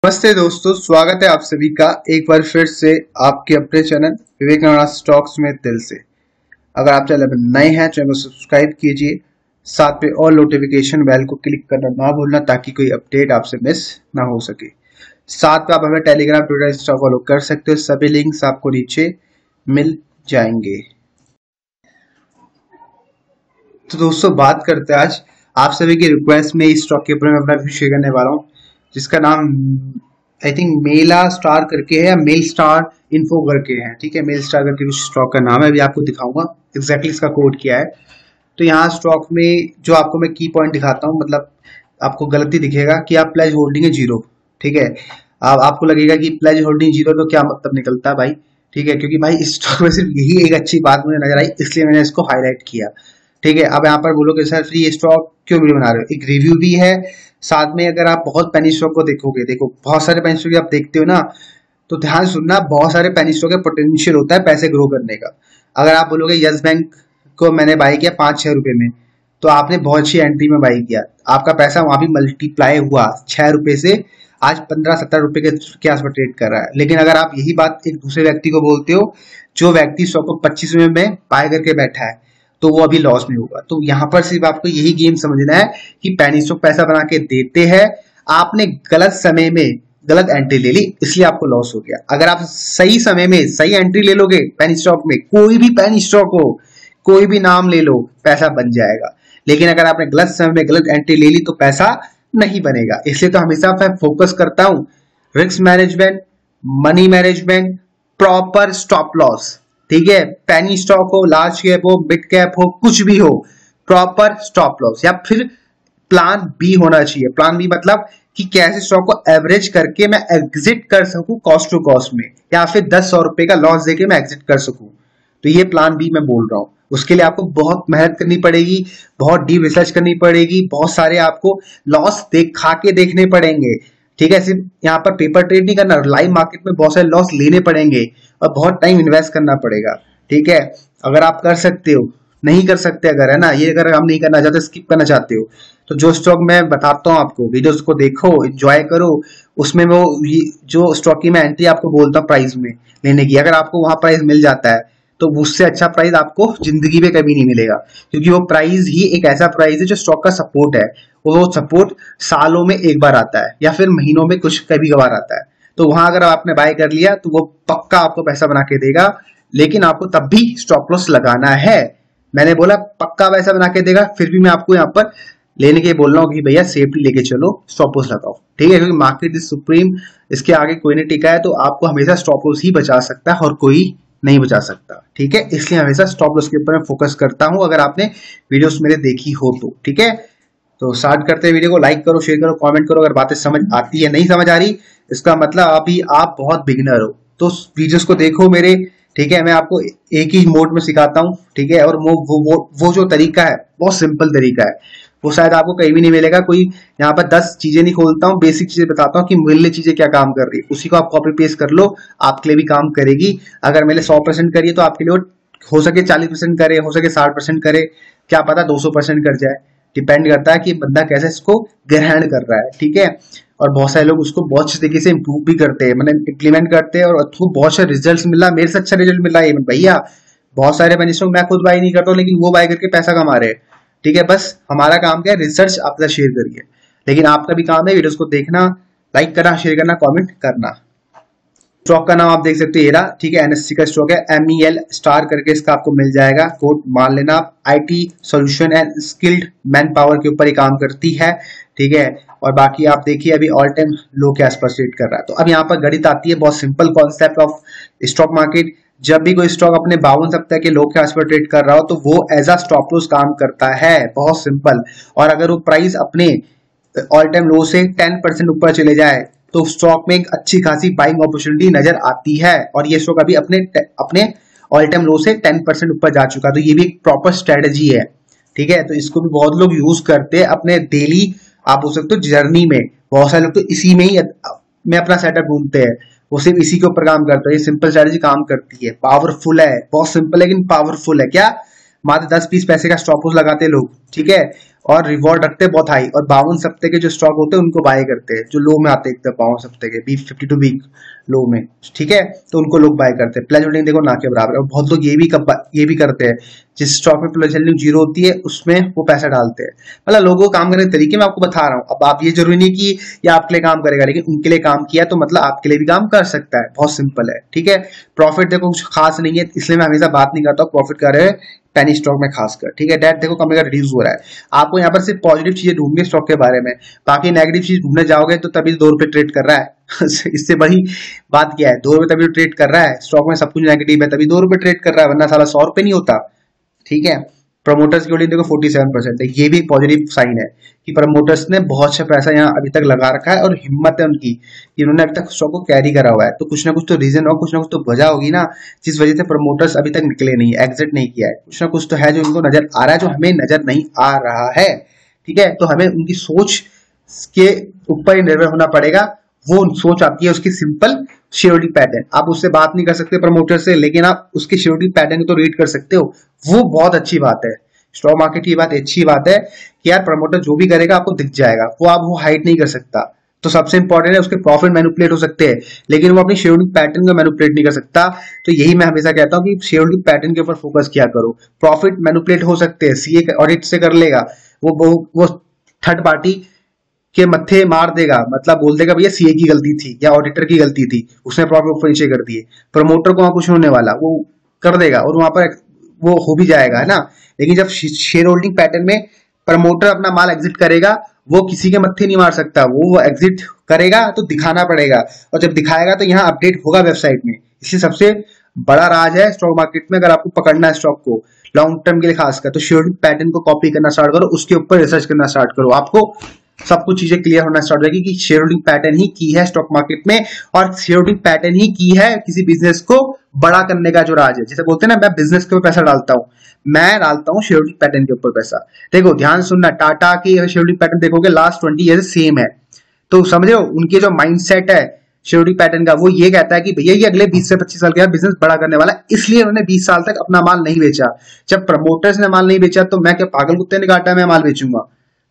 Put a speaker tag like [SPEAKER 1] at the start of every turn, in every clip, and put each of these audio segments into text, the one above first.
[SPEAKER 1] नमस्ते दोस्तों, स्वागत है आप सभी का एक बार फिर से आपके अपने चैनल विवेकानंद स्टॉक्स में दिल से। अगर आप चैनल में नए हैं, चैनल को सब्सक्राइब कीजिए, साथ में और नोटिफिकेशन बेल को क्लिक करना ना भूलना ताकि कोई अपडेट आपसे मिस ना हो सके। साथ में आप हमें टेलीग्राम, ट्विटर, इंस्टा फॉलो कर सकते हो। सभी लिंक्स आपको नीचे मिल जाएंगे। तो दोस्तों, बात करते हैं आज आप सभी की रिक्वेस्ट में इस स्टॉक के ऊपर मैं अपना व्यू शेयर करने वाला हूँ, जिसका नाम आई थिंक मेला स्टार करके है या मेल स्टार इन्फो करके है। ठीक है, मेल स्टार करके कुछ स्टॉक का नाम है। अभी आपको दिखाऊंगा एग्जैक्टली इसका कोड क्या है। तो यहाँ स्टॉक में जो आपको मैं की पॉइंट दिखाता हूँ, मतलब आपको गलती दिखेगा कि आप प्लेज होल्डिंग है जीरो। ठीक है, आपको लगेगा कि प्लेज होल्डिंग जीरो तो क्या मतलब निकलता है भाई। ठीक है, क्योंकि भाई इस स्टॉक में सिर्फ यही एक अच्छी बात मुझे नजर आई, इसलिए मैंने इसको हाईलाइट किया। ठीक है, अब यहाँ पर बोलोगे सर फ्री ये स्टॉक क्यों वीडियो बना रहे हो, एक रिव्यू भी है साथ में। अगर आप बहुत पेनी स्टॉक को देखोगे, देखो बहुत सारे पेनी स्टॉक आप देखते हो ना, तो ध्यान सुनना, बहुत सारे पेनी स्टॉक का पोटेंशियल होता है पैसे ग्रो करने का। अगर आप बोलोगे यस बैंक को मैंने बाई किया 5-6 रुपए में, तो आपने बहुत अच्छी एंट्री में बाई किया, आपका पैसा वहां भी मल्टीप्लाई हुआ 6 रुपए से आज 15-17 रुपए के आसपास ट्रेड कर रहा है। लेकिन अगर आप यही बात एक दूसरे व्यक्ति को बोलते हो, जो व्यक्ति स्टॉक को 25 रुपए में बाय करके बैठा है, तो वो अभी लॉस में होगा। तो यहाँ पर सिर्फ आपको यही गेम समझना है कि पेनी स्टॉक पैसा बना के देते हैं, आपने गलत समय में गलत एंट्री ले ली इसलिए आपको लॉस हो गया। अगर आप सही समय में सही एंट्री ले लोगे पेनी स्टॉक में, कोई भी पेनी स्टॉक हो, कोई भी नाम ले लो, पैसा बन जाएगा। लेकिन अगर आपने गलत समय में गलत एंट्री ले ली तो पैसा नहीं बनेगा। इसलिए तो हमेशा मैं फोकस करता हूं risk management, money management, proper stop loss. ठीक है, पेनी स्टॉक हो, लार्ज कैप हो, मिड कैप हो, कुछ भी हो, प्रॉपर स्टॉप लॉस या फिर प्लान बी होना चाहिए। प्लान बी मतलब कि कैसे स्टॉक को एवरेज करके मैं एग्जिट कर सकूं कॉस्ट टू कॉस्ट में, या फिर 10-100 रुपए का लॉस देके मैं एग्जिट कर सकूं। तो ये प्लान बी मैं बोल रहा हूं। उसके लिए आपको बहुत मेहनत करनी पड़ेगी, बहुत डीप रिसर्च करनी पड़ेगी, बहुत सारे आपको लॉस खा के देखने पड़ेंगे। ठीक है, सिर्फ यहाँ पर पेपर ट्रेड नहीं करना, लाइव मार्केट में बहुत सारे लॉस लेने पड़ेंगे और बहुत टाइम इन्वेस्ट करना पड़ेगा। ठीक है, अगर आप कर सकते हो, नहीं कर सकते अगर, है ना, ये अगर हम नहीं करना चाहते, स्किप करना चाहते हो, तो जो स्टॉक मैं बताता हूँ आपको, वीडियोस को देखो, एंजॉय करो, उसमें वो जो स्टॉक की मैं एंट्री आपको बोलता हूँ प्राइस में लेने की, अगर आपको वहां प्राइस मिल जाता है तो उससे अच्छा प्राइस आपको जिंदगी में कभी नहीं मिलेगा। क्योंकि वो प्राइस ही एक ऐसा प्राइस है जो स्टॉक का सपोर्ट है, वो सपोर्ट सालों में एक बार आता है या फिर महीनों में कुछ कभी कभार आता है। तो वहां अगर आपने बाय कर लिया तो वो पक्का आपको पैसा बना के देगा, लेकिन आपको तब भी स्टॉप लॉस लगाना है। मैंने बोला पक्का पैसा बना के देगा, फिर भी मैं आपको यहाँ पर लेने के बोल रहा हूँ कि भैया सेफ्टी लेके चलो, स्टॉप लॉस लगाओ। ठीक है, क्योंकि मार्केट इज सुप्रीम, इसके आगे कोई नहीं टिका है, तो आपको हमेशा स्टॉप लॉस ही बचा सकता है और कोई नहीं बचा सकता। ठीक है, इसलिए हमेशा स्टॉप लॉस के ऊपर मैं फोकस करता हूं, अगर आपने वीडियोस मेरे देखी हो तो। ठीक है, तो स्टार्ट करते हैं। वीडियो को लाइक करो, शेयर करो, कमेंट करो। अगर बातें समझ आती है, नहीं समझ आ रही, इसका मतलब अभी आप बहुत बिगिनर हो, तो वीडियोस को देखो मेरे। ठीक है, मैं आपको एक ही मोड में सिखाता हूँ। ठीक है, और वो जो तरीका है बहुत सिंपल तरीका है, वो शायद आपको कहीं भी नहीं मिलेगा। कोई यहाँ पर 10 चीजें नहीं खोलता हूँ, बेसिक चीजें बताता हूँ कि मिलने चीजें क्या काम कर रही है, उसी को आप कॉपी पेस्ट कर लो, आपके लिए भी काम करेगी। अगर मैंने 100% करिए तो आपके लिए हो सके 40% करे, हो सके 60% करे, क्या पता 200% कर जाए। डिपेंड करता है कि बंदा कैसे इसको ग्रहण कर रहा है। ठीक है, और बहुत सारे लोग उसको बहुत अच्छे तरीके से इंप्रूव भी करते हैं, मतलब इम्प्लीमेंट करते हैं, और उसको बहुत सारे रिजल्ट मिला। मेरे से अच्छा रिजल्ट मिला है भैया। बहुत सारे मैंने मैं खुद बाई नहीं करता हूँ, लेकिन वो बाई करके पैसा कमा रहे हैं। ठीक है, बस हमारा काम क्या है, रिसर्च आपका शेयर करिए, लेकिन आपका भी काम है वीडियोस को देखना, लाइक करना, शेयर करना, कमेंट करना। स्टॉक का नाम आप देख सकते हो, ये रहा। ठीक है, एनएससी का स्टॉक है, MEL स्टार करके इसका आपको मिल जाएगा, कोड मान लेना आप। IT solution and skilled man power के ऊपर ही काम करती है। ठीक है, और बाकी आप देखिए अभी ऑल टाइम लो के आसपास ट्रेड कर रहा है। तो अब यहाँ पर गणित आती है, बहुत simple concept of stock market. जब भी कोई स्टॉक अपने 52 सप्ताह के लो के आसपास ट्रेड कर रहा हो, तो वो एज अ स्टॉप लॉस काम करता है, बहुत सिंपल। और अगर वो प्राइस अपने ऑल टाइम लो से 10% ऊपर चले जाए तो स्टॉक में एक अच्छी खासी बाइंग अपॉर्चुनिटी नजर आती है, और ये स्टॉक अभी अपने ऑल टाइम लो से 10% ऊपर जा चुका है। तो ये भी एक प्रॉपर स्ट्रेटेजी है। ठीक है, तो इसको भी बहुत लोग यूज करते हैं अपने डेली, आप बोल सकते हो जर्नी में। बहुत सारे लोग तो इसी में ही में अपना सेटअप ढूंढते हैं, वो सिर्फ इसी के ऊपर काम करता है। ये सिंपल स्ट्रेटेजी काम करती है, पावरफुल है, बहुत सिंपल है लेकिन पावरफुल है। क्या मात्र 10-20 पैसे का स्टॉप लॉस लगाते लोग। ठीक है, और रिवॉर्ड रखते हैं बहुत हाई, और 52 सप्ते के जो स्टॉक होते हैं उनको बाय करते हैं, जो लो में आते हैं एकदम 52 सप्ते के, 52 वीक लो में, ठीक है, तो उनको लोग बाय करते हैं। प्लेज होल्डिंग देखो ना के बराबर है, और बहुत लोग ये भी करते हैं, जिस स्टॉक में प्लेज होल्डिंग जीरो होती है उसमें वो पैसा डालते हैं। मतलब लोगों को काम करने के तरीके मैं आपको बता रहा हूँ। अब आप ये जरूरी नहीं कि ये आपके लिए काम करेगा, लेकिन उनके लिए काम किया तो मतलब आपके लिए भी काम कर सकता है, बहुत सिंपल है, ठीक है। प्रॉफिट देखो कुछ खास नहीं है, इसलिए मैं हमेशा बात नहीं करता प्रॉफिट कर रहे हैं पेनी स्टॉक में खासकर, ठीक है। डेट देखो कम रिड्यूस हो रहा है। आपको यहाँ पर सिर्फ पॉजिटिव चीजें ढूंढनी स्टॉक के बारे में, बाकी नेगेटिव चीज ढूंढने जाओगे तो तभी 2 रुपए ट्रेड कर रहा है इससे बड़ी बात क्या है, 2 रुपए तभी ट्रेड कर रहा है, स्टॉक में सब कुछ नेगेटिव है तभी 2 रुपए ट्रेड कर रहा है, वरना साला 100 रुपए नहीं होता, ठीक है। प्रमोटर्स की होल्डिंग देखो 47% है, ये भी एक पॉजिटिव साइन है कि प्रमोटर्स ने बहुत अच्छा पैसा यहाँ अभी तक लगा रखा है, और हिम्मत है उनकी कि उन्होंने अभी तक स्टॉक को कैरी करा हुआ है। तो कुछ ना कुछ तो रीजन होगा, कुछ ना कुछ तो वजह होगी ना, जिस वजह से प्रमोटर्स अभी तक निकले नहीं, एग्जिट नहीं किया है। कुछ ना कुछ तो है जो उनको नजर आ रहा है, जो हमें नजर नहीं आ रहा है, ठीक है। तो हमें उनकी सोच के ऊपर ही निर्भर होना पड़ेगा। वो सोच आती है उसकी सिंपल शेयर होल्डिंग पैटर्न, आप उससे बात नहीं कर सकते प्रमोटर से, लेकिन आप उसके शेयर होल्डिंग पैटर्न को तो रीड कर सकते हो, वो बहुत अच्छी बात है। स्टॉक मार्केट की बात अच्छी बात है कि यार प्रमोटर जो भी करेगा आपको दिख जाएगा, वो हाइड नहीं कर सकता। तो सबसे इंपॉर्टेंट है उसके प्रॉफिट मैनिपुलेट हो सकते हैं, लेकिन वो अपनी शेयर होल्डिंग पैटर्न को मैनिपुलेट नहीं कर सकता। तो यही मैं हमेशा कहता हूँ कि शेयर होल्डिंग पैटर्न के ऊपर फोकस किया करो। प्रॉफिट मैनिपुलेट हो सकते हैं, सीए ऑडिट से कर लेगा, वो थर्ड पार्टी के मत्थे मार देगा, मतलब बोल देगा भैया सीए की गलती थी या ऑडिटर की गलती थी, उसने प्रॉफिट ऊपर नीचे कर दिए। प्रमोटर को वहां कुछ होने वाला, वो कर देगा और वहां पर वो हो भी जाएगा, है ना। लेकिन जब शेयर होल्डिंग पैटर्न में प्रमोटर अपना माल एग्जिट करेगा, वो किसी के मत्थे नहीं मार सकता, वो एग्जिट करेगा तो दिखाना पड़ेगा, और जब दिखाएगा तो यहाँ अपडेट होगा वेबसाइट में। इसलिए सबसे बड़ा राज है स्टॉक मार्केट में, अगर आपको पकड़ना है स्टॉक को लॉन्ग टर्म के लिए खासकर, तो शेयर होल्डिंग पैटर्न को कॉपी करना स्टार्ट करो, उसके ऊपर रिसर्च करना स्टार्ट करो, आपको सब कुछ चीजें क्लियर होना स्टार्ट हो जाएगी कि शेयर होल्डिंग पैटर्न ही की है स्टॉक मार्केट में, और शेयर होल्डिंग पैटर्न ही की है किसी बिजनेस को बड़ा करने का जो राज है। जैसे बोलते हैं ना, मैं बिजनेस के ऊपर पैसा डालता हूं, मैं डालता हूं शेयर होल्डिंग पैटर्न के ऊपर पैसा। देखो ध्यान सुनना, टाटा की शेयर होल्डिंग पैटर्न देखोगे लास्ट 20 ईयर सेम है, तो समझो उनके जो माइंडसेट है शेयर होल्डिंग पैटर्न का, वो ये कहता है कि भैया ये अगले 20 से 25 साल के बाद बिजनेस बड़ा करने वाला है, इसलिए उन्होंने 20 साल तक अपना माल नहीं बेचा। जब प्रमोटर्स ने माल नहीं बेचा तो मैं क्या पागल कुत्ते ने काटा मैं माल बेचूंगा।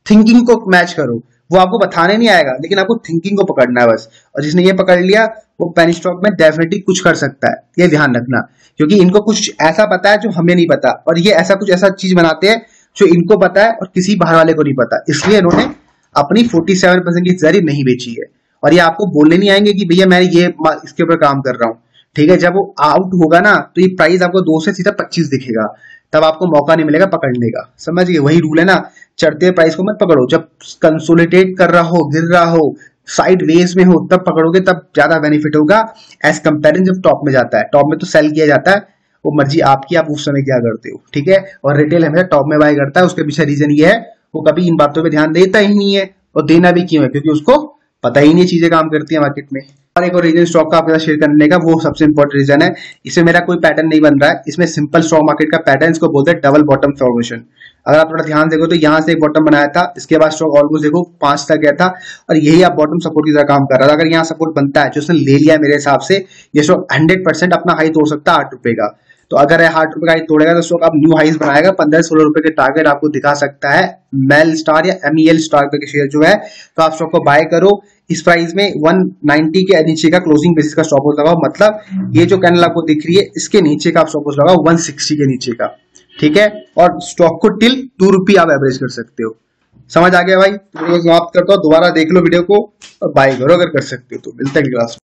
[SPEAKER 1] थिंकिंग को मैच करो, वो आपको बताने नहीं आएगा, लेकिन आपको थिंकिंग को पकड़ना है बस, और जिसने ये पकड़ लिया वो पेनी स्टॉक में डेफिनेटली कुछ कर सकता है, ये ध्यान रखना, क्योंकि इनको कुछ ऐसा पता है जो हमें नहीं पता, और ये ऐसा चीज बनाते हैं जो इनको पता है और किसी बाहर वाले को नहीं पता, इसलिए इन्होंने अपनी 47% की हिस्सेदारी नहीं बेची है। और ये आपको बोलने नहीं आएंगे कि भैया मैं ये इसके ऊपर काम कर रहा हूँ, ठीक है। जब वो आउट होगा ना तो ये प्राइस आपको 2 से सीधा 25 दिखेगा, तब आपको मौका नहीं मिलेगा पकड़ने का, समझ गए। वही रूल है ना, चढ़ते प्राइस को मत पकड़ो, जब कंसोलिडेट कर रहा हो, गिर रहा हो, साइड वेज में हो, तब पकड़ोगे, तब ज्यादा बेनिफिट होगा एज कंपेरिजन जब टॉप में जाता है। टॉप में तो सेल किया जाता है, वो मर्जी आपकी, आप उस समय क्या करते हो, ठीक है। और रिटेल हमेशा टॉप में बाय करता है, उसके पीछे रीजन ये है वो कभी इन बातों पे ध्यान देता ही नहीं है, और देना भी क्यों है, क्योंकि उसको पता ही नहीं चीजें काम करती है मार्केट में। और एक और रीजन स्टॉक का आपके साथ शेयर करने का, वो सबसे इंपॉर्टेंट रीजन है, इसमें मेरा कोई पैटर्न नहीं बन रहा है, इसमें सिंपल स्टॉक मार्केट का पैटर्न, इसको बोलते हैं डबल बॉटम फॉर्मेशन। अगर आप थोड़ा ध्यान देखो तो यहाँ से एक बॉटम बनाया था, इसके बाद स्टॉक ऑलमोस्ट देखो 5 तक गया था, और यही आप बॉटम सपोर्ट की तरह काम कर रहा था। अगर यहाँ सपोर्ट बनता है जो उसने ले लिया, मेरे हिसाब से ये स्टॉक 100% अपना हाई तोड़ सकता है 8 रुपए का। तो अगर 8 रुपए का हाई तोड़ेगा तो स्टॉक आप न्यू हाइस बनाएगा, 15-16 रुपए के टारगेट आपको दिखा सकता है। मेल स्टार या MEL स्टार के शेयर जो है, तो आप स्टॉक को बाय करो इस प्राइस में। 190 के नीचे का क्लोजिंग बेसिस का स्टॉप लॉस लगाओ, मतलब ये जो कैंडल आपको दिख रही है इसके नीचे का आप स्टॉप लॉस लगाओ 160 के नीचे का, ठीक है। और स्टॉक को टिल 2 रुपये आप एवरेज कर सकते हो। समझ आ गया भाई? तो समाप्त करता हूँ, दोबारा देख लो वीडियो को और बाय करो अगर कर सकते हो तो। मिलते हैं क्लास में।